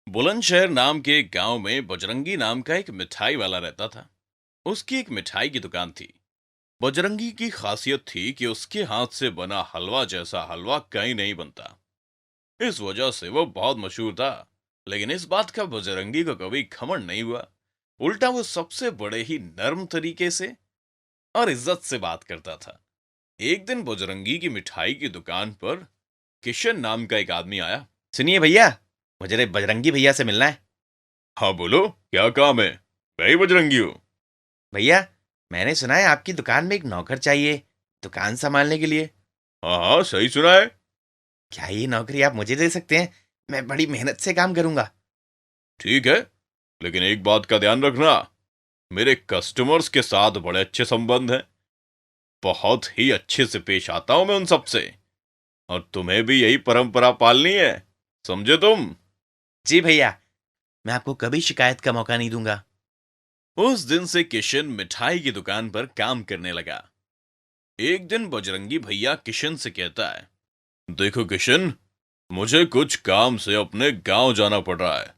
बुलंदशहर नाम के एक गांव में बजरंगी नाम का एक मिठाई वाला रहता था। उसकी एक मिठाई की दुकान थी। बजरंगी की खासियत थी कि उसके हाथ से बना हलवा जैसा हलवा कहीं नहीं बनता। इस वजह से वो बहुत मशहूर था। लेकिन इस बात का बजरंगी को कभी घमंड नहीं हुआ। उल्टा वो सबसे बड़े ही नर्म तरीके से और इज्जत से बात करता था। एक दिन बजरंगी की मिठाई की दुकान पर किशन नाम का एक आदमी आया। सुनिए भैया, मुझे बजरंगी भैया से मिलना है। हाँ बोलो, क्या काम है? मैं ही बजरंगी हूँ। भैया, मैंने सुना है आपकी दुकान में एक नौकर चाहिए दुकान संभालने के लिए। हाँ हाँ, सही सुना है। क्या ये नौकरी आप मुझे दे सकते हैं? मैं बड़ी मेहनत से काम करूंगा। ठीक है, लेकिन एक बात का ध्यान रखना, मेरे कस्टमर्स के साथ बड़े अच्छे संबंध हैं। बहुत ही अच्छे से पेश आता हूं मैं उन सबसे। और तुम्हें भी यही परंपरा पालनी है, समझे तुम? जी भैया, मैं आपको कभी शिकायत का मौका नहीं दूंगा। उस दिन से किशन मिठाई की दुकान पर काम करने लगा। एक दिन बजरंगी भैया किशन से कहता है, देखो किशन, मुझे कुछ काम से अपने गांव जाना पड़ रहा है।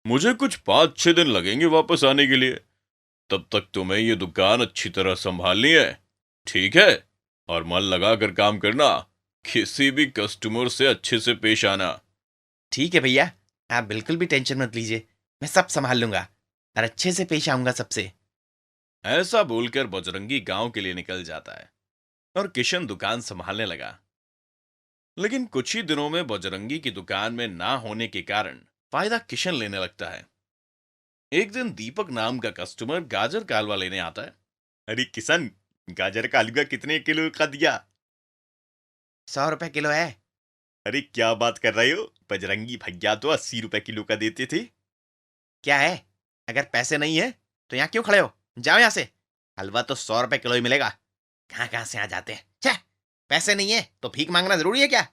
मुझे कुछ 5-6 दिन लगेंगे वापस आने के लिए। तब तक तुम्हें ये दुकान अच्छी तरह संभालनी है, ठीक है? और मन लगा कर काम करना। किसी भी कस्टमर से अच्छे से पेश आना। ठीक है भैया, आप बिल्कुल भी टेंशन मत लीजिए। मैं सब संभाल लूंगा और अच्छे से पेश आऊंगा सबसे। ऐसा बोलकर बजरंगी गांव के लिए निकल जाता है और किशन दुकान संभालने लगा। लेकिन कुछ ही दिनों में बजरंगी की दुकान में ना होने के कारण फायदा किशन लेने लगता है। एक दिन दीपक नाम का कस्टमर गाजर का हलवा लेने आता है। अरे किशन, गाजर का हलवा कितने किलो का दिया? 100 रुपए किलो है। अरे क्या बात कर रहे हो, बजरंगी भैया तो 80 रुपए किलो का देते थे। क्या है? अगर पैसे नहीं है तो यहाँ क्यों खड़े हो? जाओ यहाँ से। हलवा तो 100 रुपए किलो ही मिलेगा। कहाँ कहाँ से आ जाते हैं, छे। पैसे नहीं है तो भीख मांगना जरूरी है क्या?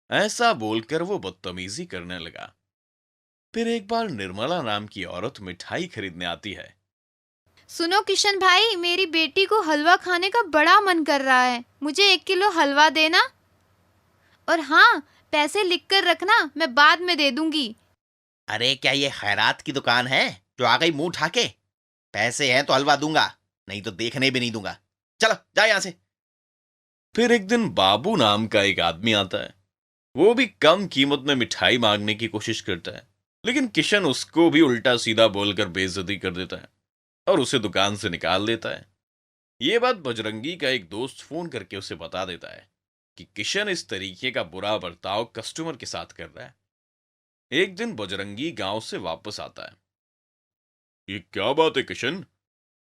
ऐसा बोलकर वो बदतमीजी करने लगा। फिर एक बार निर्मला नाम की औरत मिठाई खरीदने आती है। सुनो किशन भाई, मेरी बेटी को हलवा खाने का बड़ा मन कर रहा है। मुझे 1 किलो हलवा देना। और हाँ, पैसे लिख कर रखना, मैं बाद में दे दूंगी। अरे क्या ये खैरात की दुकान है जो आ गई मुंह उठा के? पैसे हैं तो हलवा दूंगा, नहीं तो देखने भी नहीं दूंगा। चलो जाओ यहाँ से। फिर एक दिन बाबू नाम का एक आदमी आता है। वो भी कम कीमत में मिठाई मांगने की कोशिश करता है। लेकिन किशन उसको भी उल्टा सीधा बोलकर बेइज्जती कर देता है और उसे दुकान से निकाल देता है। ये बात बजरंगी का एक दोस्त फोन करके उसे बता देता है कि किशन इस तरीके का बुरा बर्ताव कस्टमर के साथ कर रहा है। एक दिन बजरंगी गांव से वापस आता है। ये क्या बात है किशन?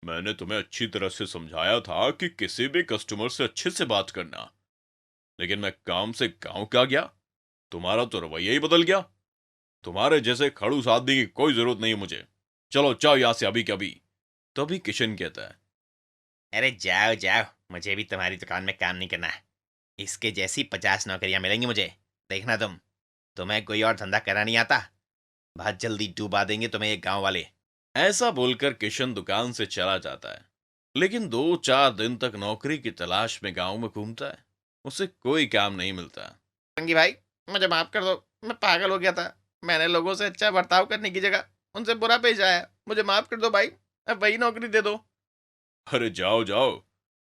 मैंने तुम्हें अच्छी तरह से समझाया था कि किसी भी कस्टमर से अच्छे से बात करना। लेकिन मैं काम से गांव क्या गया, तुम्हारा तो रवैया ही बदल गया। तुम्हारे जैसे खड़ूस आदमी की कोई जरूरत नहीं है मुझे। चलो जाओ यहां से अभी के अभी। तभी किशन कहता है, अरे जाओ जाओ, मुझे भी तुम्हारी दुकान में काम नहीं करना है। इसके जैसी 50 नौकरियां मिलेंगी मुझे। देखना तुम्हें कोई और धंधा करा नहीं आता। बहुत जल्दी डूबा देंगे तुम्हें ये गांव वाले। ऐसा बोलकर किशन दुकान से चला जाता है। लेकिन 2-4 दिन तक नौकरी की तलाश में गांव में घूमता है। उसे कोई काम नहीं मिलता। रंगी भाई, मुझे माफ कर दो। मैं पागल हो गया था। मैंने लोगों से अच्छा बर्ताव करने की जगह उनसे बुरा पेश आया। मुझे माफ कर दो भाई। अब वही नौकरी दे दो। अरे जाओ जाओ,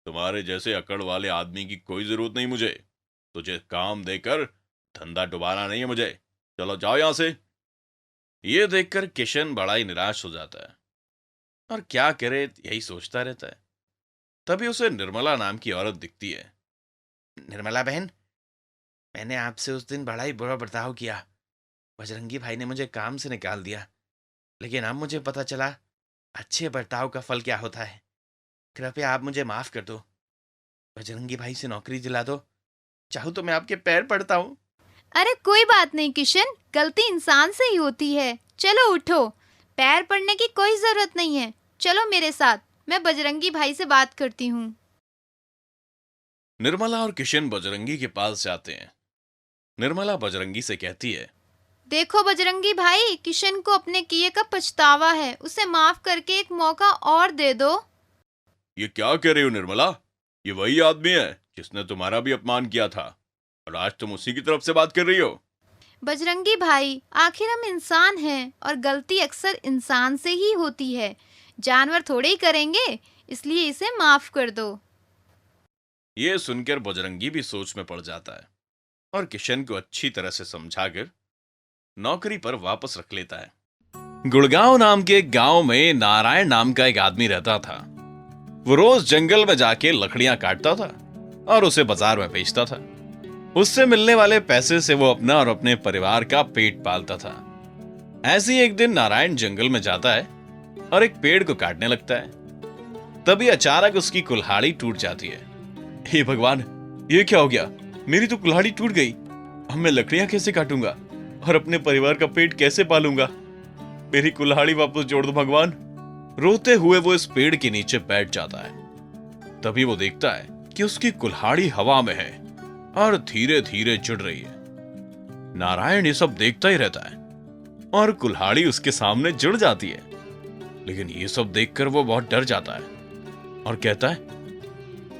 तुम्हारे जैसे अकड़ वाले आदमी की कोई जरूरत नहीं मुझे। तुझे काम देकर धंधा डुबाना नहीं है मुझे। चलो जाओ यहां से। ये देखकर किशन बड़ा ही निराश हो जाता है और क्या करे यही सोचता रहता है। तभी उसे निर्मला नाम की औरत दिखती है। निर्मला बहन, मैंने आपसे उस दिन बड़ा ही बुरा बर्ताव किया। बजरंगी भाई ने मुझे काम से निकाल दिया। लेकिन अब मुझे पता चला अच्छे बर्ताव का फल क्या होता है। कृपया आप मुझे माफ कर दो। बजरंगी भाई से नौकरी दिला दो। चाहूँ तो मैं आपके पैर पड़ता हूँ। अरे कोई बात नहीं किशन, गलती इंसान से ही होती है। चलो उठो, पैर पड़ने की कोई जरूरत नहीं है। चलो मेरे साथ, मैं बजरंगी भाई से बात करती हूँ। निर्मला और किशन बजरंगी के पास जाते हैं। निर्मला बजरंगी से कहती है, देखो बजरंगी भाई, किशन को अपने किए का पछतावा है। उसे माफ करके एक मौका और दे दो। ये क्या कह रही हो निर्मला? ये वही आदमी है जिसने तुम्हारा भी अपमान किया था और आज तुम उसी की तरफ से बात कर रही हो। बजरंगी भाई, आखिर हम इंसान हैं और गलती अक्सर इंसान से ही होती है, जानवर थोड़े ही करेंगे, इसलिए इसे माफ कर दो। ये सुनकर बजरंगी भी सोच में पड़ जाता है और किशन को अच्छी तरह से समझाकर नौकरी पर वापस रख लेता है। गुड़गांव नाम के एक गांव में नारायण नाम का एक आदमी रहता था। वो रोज जंगल में जाके लकड़ियां काटता था और उसे बाजार में बेचता था। उससे मिलने वाले पैसे से वो अपना और अपने परिवार का पेट पालता था। ऐसे ही एक दिन नारायण जंगल में जाता है और एक पेड़ को काटने लगता है। तभी अचानक उसकी कुल्हाड़ी टूट जाती है। हे भगवान, ये क्या हो गया? मेरी तो कुल्हाड़ी टूट गई। अब मैं लकड़ियां कैसे काटूंगा और अपने परिवार का पेट कैसे पालूंगा? मेरी कुल्हाड़ी वापस जोड़ दो भगवान। रोते हुए वो इस पेड़ के नीचे बैठ जाता है। तभी वो देखता है कि उसकी कुल्हाड़ी हवा में है और धीरे धीरे जुड़ रही है। नारायण ये सब देखता ही रहता है और कुल्हाड़ी उसके सामने जुड़ जाती है। लेकिन ये सब देखकर वो बहुत डर जाता है और कहता है,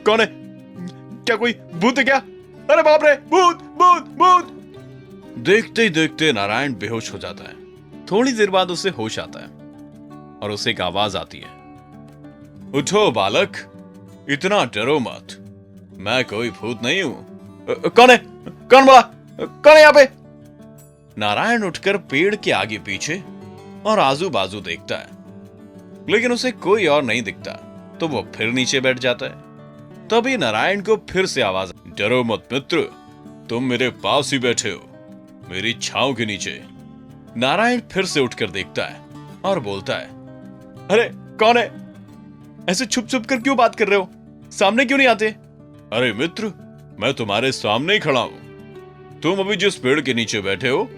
कौन है? क्या कोई भूत है क्या? अरे बाप रे, भूत भूत भूत! देखते ही देखते नारायण बेहोश हो जाता है। थोड़ी देर बाद उसे होश आता है और उसे एक आवाज आती है, उठो बालक, इतना डरो मत, मैं कोई भूत नहीं हूं। कौन है? कौन बोला? कौन है यहाँ पे? नारायण उठकर पेड़ के आगे पीछे और आजू बाजू देखता है, लेकिन उसे कोई और नहीं दिखता। तो वो फिर नीचे बैठ जाता है। तभी नारायण को फिर से आवाज, डरो मत मित्र, तुम मेरे पास ही बैठे हो, मेरी छांव के नीचे। नारायण फिर से उठकर देखता है और बोलता है, अरे कौन है? ऐसे छुप छुप कर क्यों बात कर रहे हो? सामने क्यों नहीं आते? अरे मित्र, मैं तुम्हारे सामने ही खड़ा हूं। तुम अभी जिस पेड़ के नीचे बैठे हो,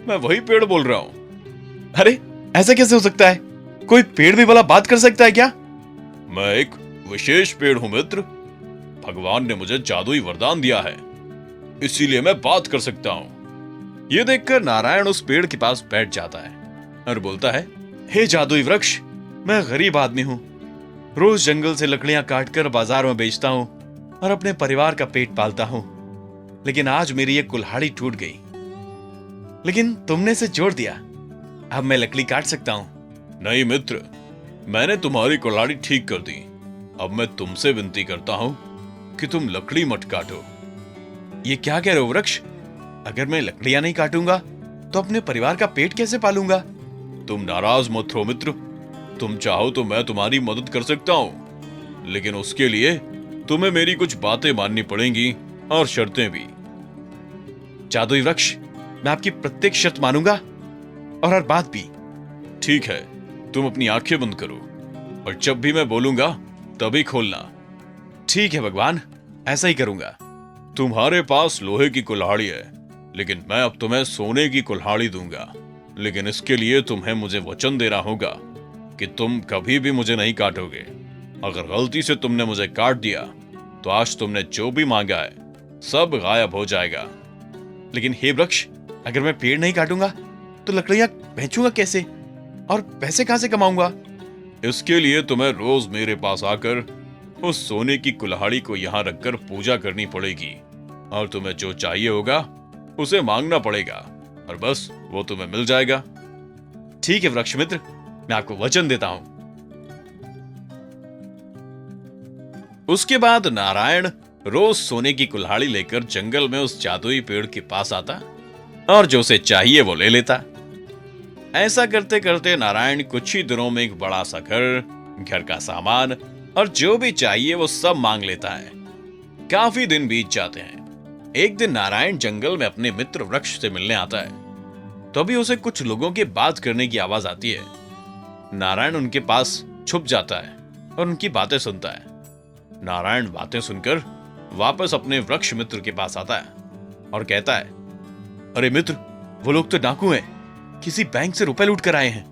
मैं वही पेड़ बोल रहा हूं। अरे ऐसा कैसे हो सकता है? कोई पेड़ भी भला बात कर सकता है क्या? मैं एक विशेष पेड़ हूं मित्र। भगवान ने मुझे जादुई वरदान दिया है, इसीलिए मैं बात कर सकता हूं। ये देखकर नारायण उस पेड़ के पास बैठ जाता है और बोलता है, हे जादुई वृक्ष, मैं गरीब आदमी हूं, रोज जंगल से लकड़ियां काटकर बाजार में बेचता हूं और अपने परिवार का पेट पालता हूं। लेकिन आज मेरी ये कुल्हाड़ी टूट गई, लेकिन तुमने इसे जोड़ दिया, अब मैं लकड़ी काट सकता हूं। नहीं मित्र, मैंने तुम्हारी कुल्हाड़ी ठीक कर दी। अब मैं तुमसे विनती करता हूं कि तुम लकड़ी मत काटो। ये क्या कह रहे हो वृक्ष? अगर मैं लकड़ियां नहीं काटूंगा तो अपने परिवार का पेट कैसे पालूंगा? तुम नाराज मत हो मित्र, तुम चाहो तो मैं तुम्हारी मदद कर सकता हूं, लेकिन उसके लिए तुम्हें मेरी कुछ बातें माननी पड़ेंगी और शर्तें भी। जादुई वृक्ष, मैं आपकी प्रत्येक शर्त मानूंगा और हर बात भी। ठीक है, तुम अपनी आंखें बंद करो और जब भी मैं बोलूंगा तभी खोलना। ठीक है भगवान, ऐसा ही करूंगा। तुम्हारे पास लोहे की कुल्हाड़ी है, लेकिन मैं अब तुम्हें सोने की कुल्हाड़ी दूंगा। लेकिन इसके लिए तुम्हें मुझे वचन देना होगा कि तुम कभी भी मुझे नहीं काटोगे। अगर गलती से तुमने मुझे काट दिया तो आज तुमने जो भी मांगा है सब गायब हो जाएगा। लेकिन हे वृक्ष, अगर मैं पेड़ नहीं काटूंगा तो लकड़ियां बेचूंगा कैसे और पैसे कहां से कमाऊंगा? इसके लिए तुम्हें रोज मेरे पास आकर उस सोने की कुल्हाड़ी को यहां रखकर पूजा करनी पड़ेगी और तुम्हें जो चाहिए होगा उसे मांगना पड़ेगा और बस वो तुम्हें मिल जाएगा। ठीक है वृक्ष मित्र, मैं आपको वचन देता हूं। उसके बाद नारायण रोज सोने की कुल्हाड़ी लेकर जंगल में उस जादुई पेड़ के पास आता और जो उसे चाहिए वो ले लेता। ऐसा करते करते नारायण कुछ ही दिनों में एक बड़ा सा घर का सामान और जो भी चाहिए वो सब मांग लेता है। काफी दिन बीत जाते हैं। एक दिन नारायण जंगल में अपने मित्र वृक्ष से मिलने आता है। तभी उसे कुछ लोगों के बात करने की आवाज आती है। नारायण उनके पास छुप जाता है और उनकी बातें सुनता है। नारायण बातें सुनकर वापस अपने वृक्ष मित्र के पास आता है और कहता है, अरे मित्र, वो लोग तो डाकू हैं, किसी बैंक से रुपए लूट कर आए हैं।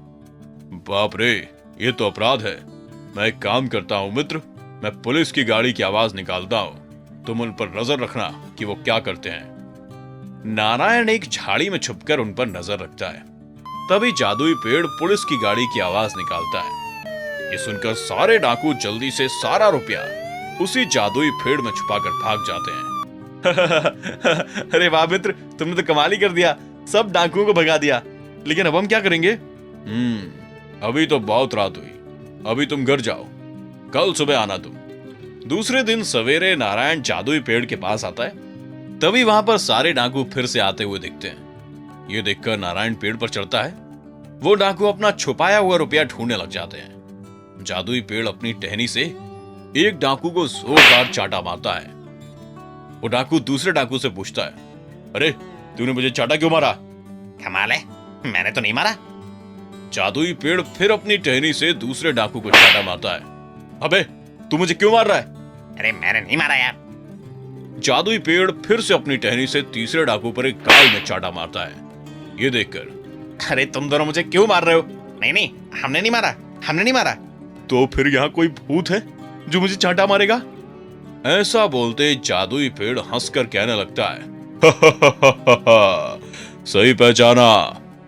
बाप रे, ये तो अपराध है। मैं एक काम करता हूं मित्र, मैं पुलिस की गाड़ी की आवाज निकालता हूं, तुम उन पर नजर रखना कि वो क्या करते हैं। नारायण एक झाड़ी में छुपकर उन पर नजर रखता है। तभी जादुई पेड़ पुलिस की गाड़ी की आवाज निकालता है। ये सुनकर सारे डाकू जल्दी से सारा रुपया उसी जादुई पेड़ में छुपाकर भाग जाते हैं। अरे वाह मित्र, तुमने तो कमाल ही कर दिया। सब डाकुओं को भगा दिया, लेकिन अब हम क्या करेंगे? अभी तो बहुत रात हुई, अभी तुम घर जाओ, कल सुबह आना तुम। दूसरे दिन सवेरे नारायण जादुई पेड़ के पास आता है। तभी वहां पर सारे डाकू फिर से आते हुए दिखते हैं। ये देखकर नारायण पेड़ पर चढ़ता है। वो डाकू अपना छुपाया हुआ रुपया ढूंढने लग जाते हैं। जादुई पेड़ अपनी टहनी से एक डाकू को जोरदार चाटा मारता है। वो डाकू दूसरे डाकू से पूछता है, अरे तूने मुझे चाटा क्यों मारा? कमाल है, मैंने तो नहीं मारा। जादुई पेड़ फिर अपनी टहनी से दूसरे डाकू को चाटा मारता है। अबे तू मुझे क्यों मार रहा है? अरे मैंने नहीं मारा यार। जादुई पेड़ फिर से अपनी टहनी से तीसरे डाकू पर एक गाल में चाटा मारता है। ये देखकर, अरे तुम दोनों मुझे क्यों मार रहे हो? नहीं नहीं, हमने नहीं मारा, हमने नहीं मारा। तो फिर यहाँ कोई भूत है जो मुझे चाटा मारेगा? ऐसा बोलते जादुई पेड़ हंसकर कहने लगता है, सही पहचाना,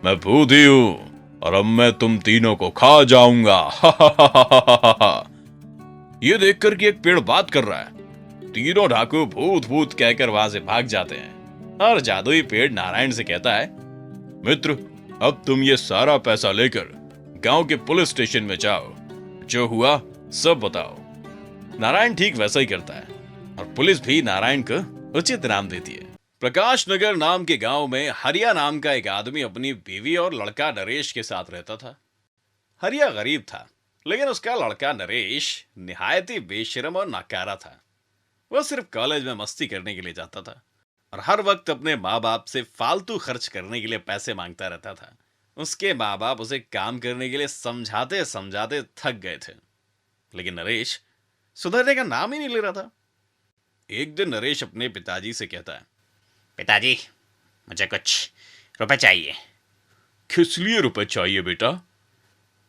मैं भूत ही हूं और अब मैं तुम तीनों को खा जाऊंगा। ये देखकर कि एक पेड़ बात कर रहा है, तीनों डाकू भूत भूत कहकर वहां से भाग जाते हैं और जादुई पेड़ नारायण से कहता है, मित्र, अब तुम ये सारा पैसा लेकर गांव के पुलिस स्टेशन में जाओ, जो हुआ सब बताओ। नारायण ठीक वैसा ही करता है और पुलिस भी नारायण को उचित इनाम देती है। प्रकाश नगर नाम के गांव में हरिया नाम का एक आदमी अपनी बीवी और लड़का नरेश के साथ रहता था। हरिया गरीब था, लेकिन उसका लड़का नरेश निहायत ही बेशर्म और नाकारा था। वह सिर्फ कॉलेज में मस्ती करने के लिए जाता था और हर वक्त अपने माँ बाप से फालतू खर्च करने के लिए पैसे मांगता रहता था। उसके माँ बाप उसे काम करने के लिए समझाते समझाते थक गए थे, लेकिन नरेश सुधरने का नाम ही नहीं ले रहा था। एक दिन नरेश अपने पिताजी से कहता है, पिताजी, मुझे कुछ रुपए चाहिए। किस लिए रुपए चाहिए बेटा?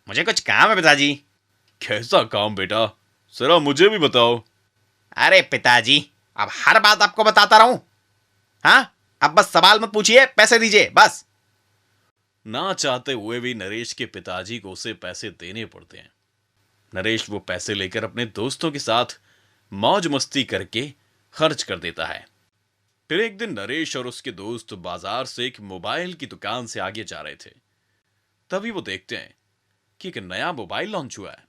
मुझे कुछ काम है पिताजी। कैसा काम बेटा, जरा मुझे भी बताओ। अरे पिताजी, अब हर बात आपको बताता रहूं? हाँ, अब बस सवाल मत पूछिए, पैसे दीजिए बस। ना चाहते हुए भी नरेश के पिताजी को उसे पैसे देने पड़ते हैं। नरेश वो पैसे लेकर अपने दोस्तों के साथ मौज मस्ती करके खर्च कर देता है। फिर एक दिन नरेश और उसके दोस्त बाजार से एक मोबाइल की दुकान से आगे जा रहे थे। तभी वो देखते हैं कि एक नया मोबाइल लॉन्च हुआ है।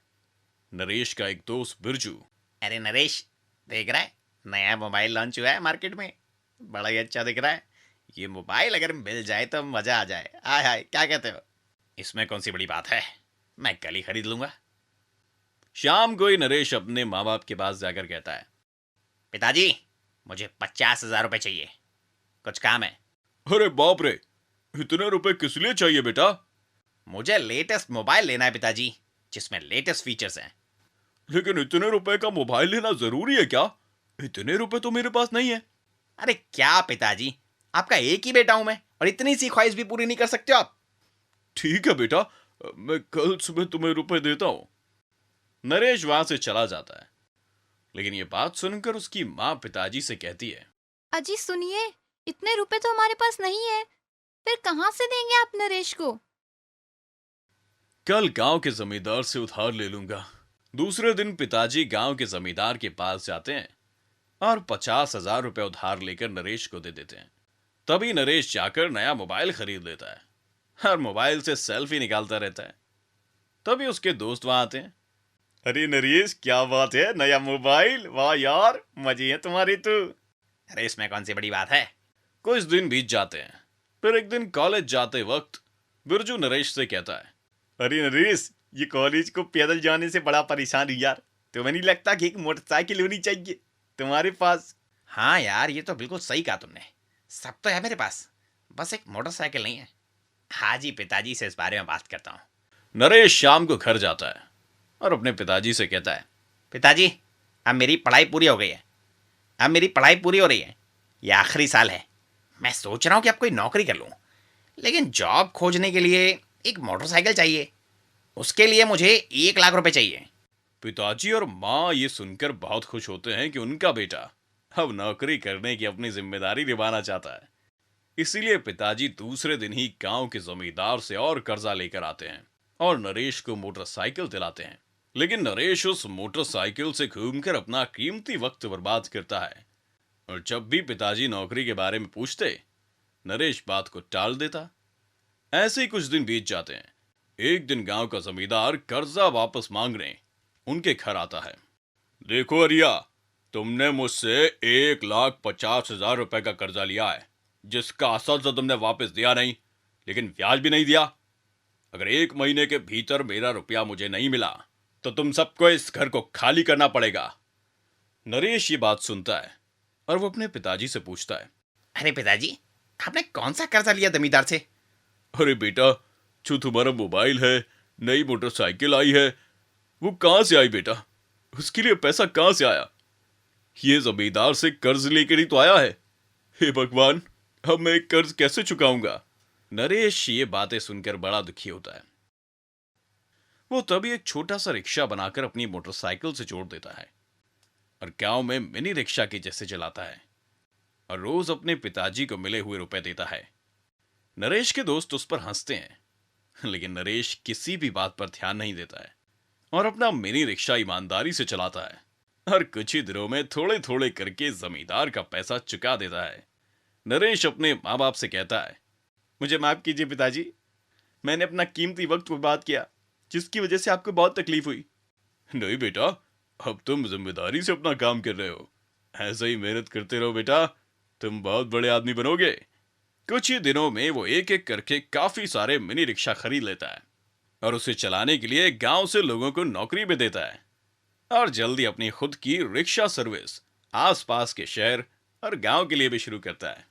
नरेश का एक दोस्त बिरजू, अरे नरेश, देख रहा है, नया मोबाइल लॉन्च हुआ है मार्केट में, बड़ा ही अच्छा दिख रहा है। ये मोबाइल अगर मिल जाए तो मजा आ जाए। आय हाय, क्या कहते हो? इसमें कौन सी बड़ी बात है, मैं कल ही खरीद लूंगा। शाम को ही नरेश अपने माँ बाप के पास जाकर कहता है, पिताजी, मुझे 50,000 रुपए चाहिए, कुछ काम है। अरे बाप रे, इतने रुपए किस लिए चाहिए बेटा? मुझे लेटेस्ट मोबाइल लेना है पिताजी, जिसमें लेटेस्ट फीचर्स हैं। लेकिन इतने रुपए का मोबाइल लेना जरूरी है क्या? इतने रुपए तो मेरे पास नहीं है। अरे क्या पिताजी, आपका एक ही बेटा हूं मैं, और इतनी सी ख्वाहिश भी पूरी नहीं कर सकते हो आप? ठीक है बेटा, मैं कल सुबह तुम्हें रुपए देता हूं। नरेश वहां से चला जाता है, लेकिन ये बात सुनकर उसकी माँ पिताजी से कहती है, अजी सुनिए, इतने रुपए तो हमारे पास नहीं है, फिर कहाँ से देंगे आप नरेश को? कल गांव के जमींदार से उधार ले लूंगा। दूसरे दिन पिताजी गांव के जमींदार के पास जाते हैं और 50,000 रुपए उधार लेकर नरेश को दे देते हैं। तभी नरेश जाकर नया मोबाइल खरीद लेता है और मोबाइल से सेल्फी निकालता रहता है। तभी उसके दोस्त वहां आते हैं। अरे नरेश, क्या बात है, नया मोबाइल, वाह यार, मजे है तुम्हारी तो। अरे इसमें कौन सी बड़ी बात है। कुछ दिन बीत जाते हैं। फिर एक दिन कॉलेज जाते वक्त बिरजू नरेश से कहता है, अरे नरेश, ये कॉलेज को पैदल जाने से बड़ा परेशान हूँ यार, तुम्हें नहीं लगता कि एक मोटरसाइकिल होनी चाहिए तुम्हारे पास? हाँ यार, ये तो बिल्कुल सही कहा तुमने, सब तो है मेरे पास, बस एक मोटरसाइकिल नहीं है। हाँ जी, पिताजी से इस बारे में बात करता हूँ। नरेश शाम को घर जाता है और अपने पिताजी से कहता है, पिताजी, अब मेरी पढ़ाई पूरी हो गई है, अब मेरी पढ़ाई पूरी हो रही है, ये आखिरी साल है। मैं सोच रहा हूँ कि अब कोई नौकरी कर लूँ, लेकिन जॉब खोजने के लिए एक मोटरसाइकिल चाहिए, उसके लिए मुझे 1 लाख रुपए चाहिए। पिताजी और माँ ये सुनकर बहुत खुश होते हैं कि उनका बेटा अब नौकरी करने की अपनी जिम्मेदारी निभाना चाहता है। इसीलिए पिताजी दूसरे दिन ही गांव के जमींदार से और कर्जा लेकर आते हैं और नरेश को मोटरसाइकिल दिलाते हैं। लेकिन नरेश उस मोटरसाइकिल से घूमकर अपना कीमती वक्त बर्बाद करता है और जब भी पिताजी नौकरी के बारे में पूछते, नरेश बात को टाल देता। ऐसे ही कुछ दिन बीत जाते हैं। एक दिन गांव का जमींदार कर्जा वापस मांगने उनके घर आता है। देखो अरिया, तुमने मुझसे 1,50,000 रुपए का कर्जा लिया है, जिसका असल तो तुमने वापस दिया नहीं, लेकिन ब्याज भी नहीं दिया। अगर 1 महीने के भीतर मेरा रुपया मुझे नहीं मिला तो तुम सबको इस घर को खाली करना पड़ेगा। नरेश ये बात सुनता है और वो अपने पिताजी से पूछता है, अरे पिताजी, आपने कौन सा कर्जा लिया जमींदार से? अरे बेटा, जो तुम्हारा मोबाइल है, नई मोटरसाइकिल आई है, वो कहां से आई बेटा? उसके लिए पैसा कहां से आया? ये जमींदार से कर्ज लेकर ही तो आया है। हे भगवान, अब मैं कर्ज कैसे चुकाऊंगा? नरेश ये बातें सुनकर बड़ा दुखी होता है। वो तभी एक छोटा सा रिक्शा बनाकर अपनी मोटरसाइकिल से जोड़ देता है और गांव में मिनी रिक्शा के जैसे चलाता है और रोज अपने पिताजी को मिले हुए रुपए देता है। नरेश के दोस्त उस पर हंसते हैं, लेकिन नरेश किसी भी बात पर ध्यान नहीं देता है और अपना मिनी रिक्शा ईमानदारी से चलाता है और कुछ ही दिनों में थोड़े थोड़े करके जमींदार का पैसा चुका देता है। नरेश अपने माँ बाप से कहता है, मुझे माफ कीजिए पिताजी, मैंने अपना कीमती वक्त बर्बाद किया, जिसकी वजह से आपको बहुत तकलीफ हुई। नहीं बेटा, अब तुम जिम्मेदारी से अपना काम कर रहे हो। ऐसे ही मेहनत करते रहो बेटा, तुम बहुत बड़े आदमी बनोगे। कुछ ही दिनों में वो एक एक करके काफी सारे मिनी रिक्शा खरीद लेता है और उसे चलाने के लिए गांव से लोगों को नौकरी भी देता है और जल्दी अपनी खुद की रिक्शा सर्विस आसपास के शहर और गांव के लिए भी शुरू करता है।